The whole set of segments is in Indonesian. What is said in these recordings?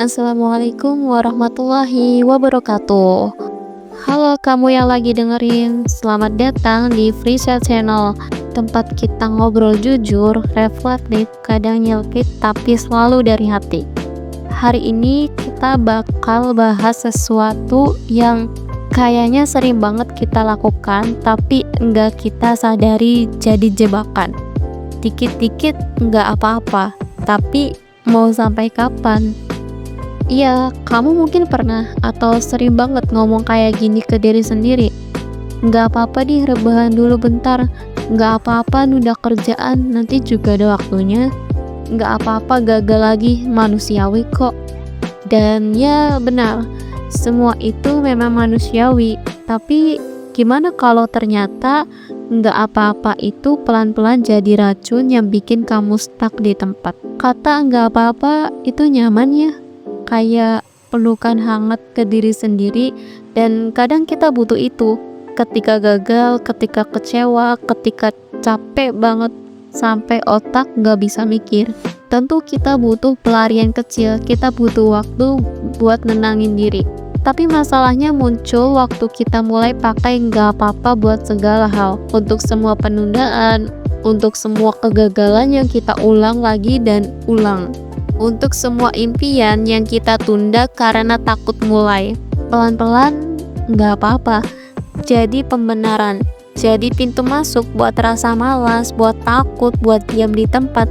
Assalamualaikum warahmatullahi wabarakatuh. Halo kamu yang lagi dengerin, selamat datang di Frisa Channel, tempat kita ngobrol jujur, reflektif, kadang nyelkit tapi selalu dari hati. Hari ini kita bakal bahas sesuatu yang kayaknya sering banget kita lakukan tapi enggak kita sadari jadi jebakan. Dikit-dikit enggak apa-apa, tapi mau sampai kapan? Iya, kamu mungkin pernah atau sering banget ngomong kayak gini ke diri sendiri. Nggak apa-apa nih, rebahan dulu bentar. Nggak apa-apa nunda kerjaan, nanti juga ada waktunya. Nggak apa-apa gagal lagi, manusiawi kok. Dan ya benar, semua itu memang manusiawi. Tapi gimana kalau ternyata nggak apa-apa itu pelan-pelan jadi racun yang bikin kamu stuck di tempat. Kata nggak apa-apa itu nyaman ya, kayak pelukan hangat ke diri sendiri, dan kadang kita butuh itu ketika gagal, ketika kecewa, ketika capek banget sampai otak gak bisa mikir. Tentu kita butuh pelarian kecil, kita butuh waktu buat nenangin diri. Tapi masalahnya muncul waktu kita mulai pakai gak apa-apa buat segala hal, untuk semua penundaan, untuk semua kegagalan yang kita ulang lagi dan ulang, untuk semua impian yang kita tunda karena takut mulai. Pelan-pelan nggak apa-apa jadi pembenaran, jadi pintu masuk buat rasa malas, buat takut, buat diam di tempat.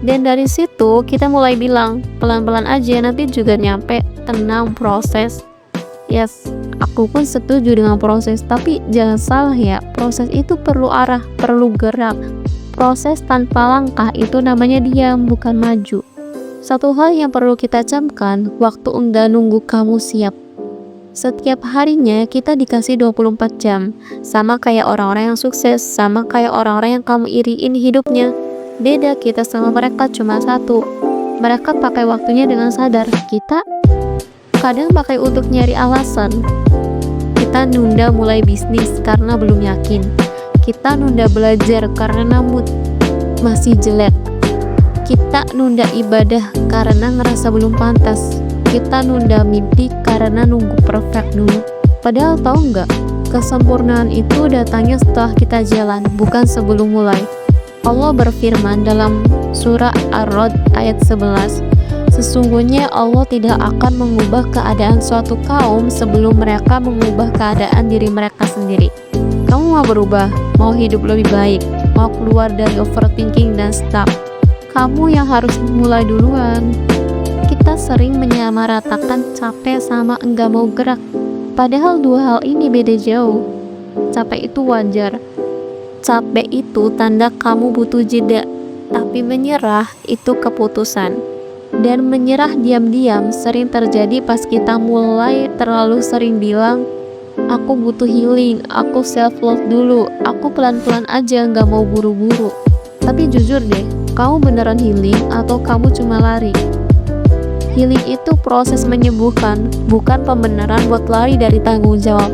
Dan dari situ kita mulai bilang, pelan-pelan aja nanti juga nyampe, tenang, proses. Yes, aku pun setuju dengan proses, tapi jangan salah ya, proses itu perlu arah, perlu gerak. Proses tanpa langkah itu namanya diam, bukan maju. Satu hal yang perlu kita camkan, waktu enggak nunggu kamu siap. Setiap harinya kita dikasih 24 jam. Sama kayak orang-orang yang sukses, sama kayak orang-orang yang kamu iriin hidupnya. Beda kita sama mereka cuma satu. Mereka pakai waktunya dengan sadar. Kita kadang pakai untuk nyari alasan. Kita nunda mulai bisnis karena belum yakin. Kita nunda belajar karena mood masih jelek. Kita nunda ibadah karena ngerasa belum pantas. Kita nunda mimpi karena nunggu perfect dulu. Padahal tahu nggak, kesempurnaan itu datangnya setelah kita jalan, bukan sebelum mulai. Allah berfirman dalam surah Ar-Ra'd ayat 11, sesungguhnya Allah tidak akan mengubah keadaan suatu kaum sebelum mereka mengubah keadaan diri mereka sendiri. Kamu mau berubah, mau hidup lebih baik, mau keluar dari overthinking dan stuck, kamu yang harus mulai duluan. Kita sering menyamaratakan capek sama enggak mau gerak, padahal dua hal ini beda jauh. Capek itu wajar, capek itu tanda kamu butuh jeda, tapi menyerah itu keputusan. Dan menyerah diam-diam sering terjadi pas kita mulai terlalu sering bilang, aku butuh healing, aku self love dulu, aku pelan-pelan aja, gak mau buru-buru. Tapi jujur deh, kamu beneran healing atau kamu cuma lari? Healing itu proses menyembuhkan, bukan pembenaran buat lari dari tanggung jawab.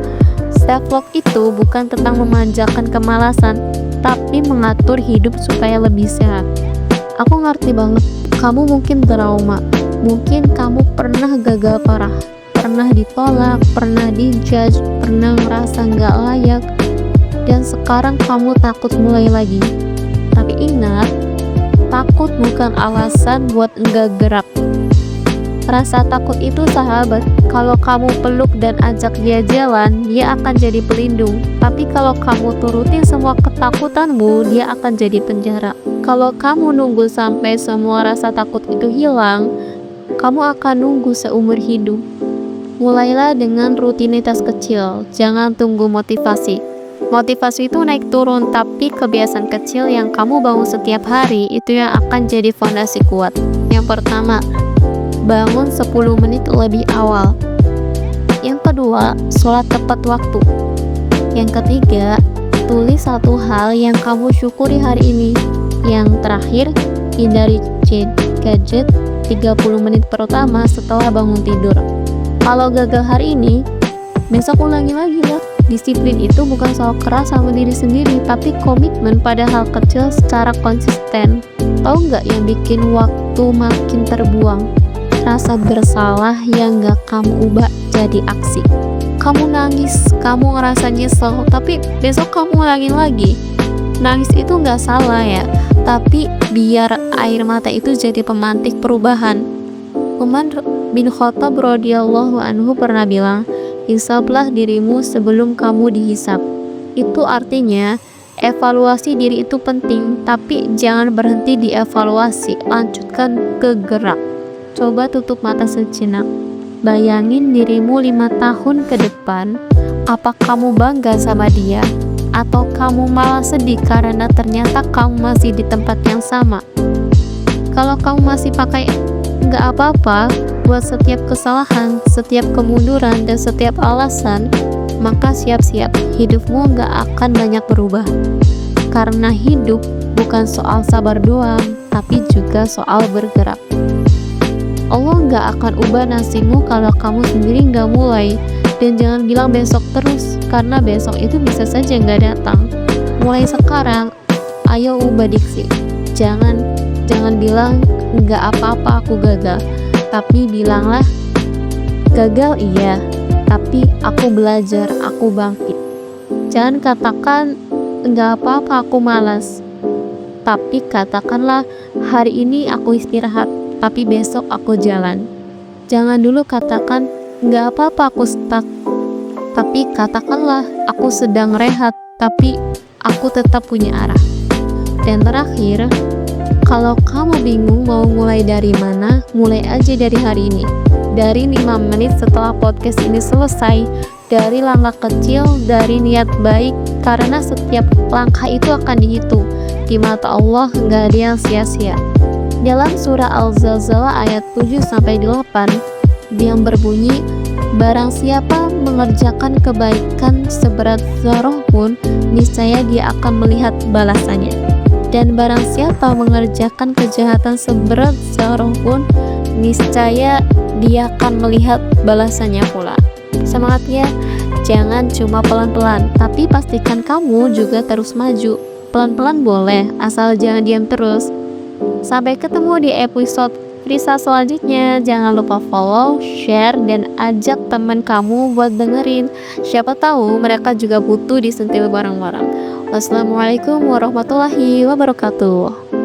Self love itu bukan tentang memanjakan kemalasan, tapi mengatur hidup supaya lebih sehat. Aku ngerti banget, kamu mungkin trauma, mungkin kamu pernah gagal parah, pernah ditolak, pernah dijudge, pernah ngerasa nggak layak, dan sekarang kamu takut mulai lagi. Tapi ingat, takut bukan alasan buat enggak gerak. Rasa takut itu sahabat. Kalau kamu peluk dan ajak dia jalan, dia akan jadi pelindung. Tapi kalau kamu turutin semua ketakutanmu, dia akan jadi penjara. Kalau kamu nunggu sampai semua rasa takut itu hilang, kamu akan nunggu seumur hidup. Mulailah dengan rutinitas kecil, jangan tunggu motivasi. Motivasi itu naik turun, tapi kebiasaan kecil yang kamu bangun setiap hari itu yang akan jadi fondasi kuat. Yang pertama, bangun 10 menit lebih awal. Yang kedua, sholat tepat waktu. Yang ketiga, tulis satu hal yang kamu syukuri hari ini. Yang terakhir, hindari gadget 30 menit pertama setelah bangun tidur. Kalau gagal hari ini, besok ulangi lagi ya. Disiplin itu bukan soal keras sama diri sendiri, tapi komitmen pada hal kecil secara konsisten. Tahu nggak yang bikin waktu makin terbuang? rasa bersalah yang gak kamu ubah jadi aksi. Kamu nangis, kamu ngerasa nyesel, tapi besok kamu ngulangin lagi. Nangis itu gak salah ya, tapi biar air mata itu jadi pemantik perubahan. Umar bin Khattab radhiyallahu anhu pernah bilang, hisablah dirimu sebelum kamu dihisab. Itu artinya evaluasi diri itu penting, tapi jangan berhenti di evaluasi, lanjutkan ke gerak. Coba tutup mata sejenak. Bayangin dirimu 5 tahun ke depan. Apa kamu bangga sama dia? Atau kamu malah sedih karena ternyata kamu masih di tempat yang sama? Kalau kamu masih pakai nggak apa-apa buat setiap kesalahan, setiap kemunduran, dan setiap alasan, maka siap-siap hidupmu nggak akan banyak berubah. Karena hidup bukan soal sabar doang, tapi juga soal bergerak. Allah nggak akan ubah nasibmu kalau kamu sendiri nggak mulai. Dan jangan bilang besok terus, karena besok itu bisa saja nggak datang. Mulai sekarang, ayo ubah diksi. Jangan bilang nggak apa-apa aku gagal, tapi bilanglah gagal iya, tapi aku belajar, aku bangkit. Jangan katakan nggak apa-apa aku malas, tapi katakanlah hari ini aku istirahat, tapi besok aku jalan. Jangan dulu katakan nggak apa-apa aku stuck, tapi katakanlah aku sedang rehat, tapi aku tetap punya arah. Dan terakhir, kalau kamu bingung mau mulai dari mana, mulai aja dari hari ini. Dari 5 menit setelah podcast ini selesai, dari langkah kecil, dari niat baik, karena setiap langkah itu akan dihitung. Di mata Allah nggak ada yang sia-sia. Dalam surah Al-Zalzalah ayat 7-8 yang berbunyi, barang siapa mengerjakan kebaikan seberat zarah pun, niscaya dia akan melihat balasannya. Dan barang siapa mengerjakan kejahatan seberat zarah pun, niscaya dia akan melihat balasannya pula. Semangat ya, jangan cuma pelan-pelan, tapi pastikan kamu juga terus maju. Pelan-pelan boleh, asal jangan diam terus. Sampai ketemu di episode Frisa selanjutnya. Jangan lupa follow, share, dan ajak teman kamu buat dengerin. Siapa tahu mereka juga butuh disentil bareng-bareng. Wassalamualaikum warahmatullahi wabarakatuh.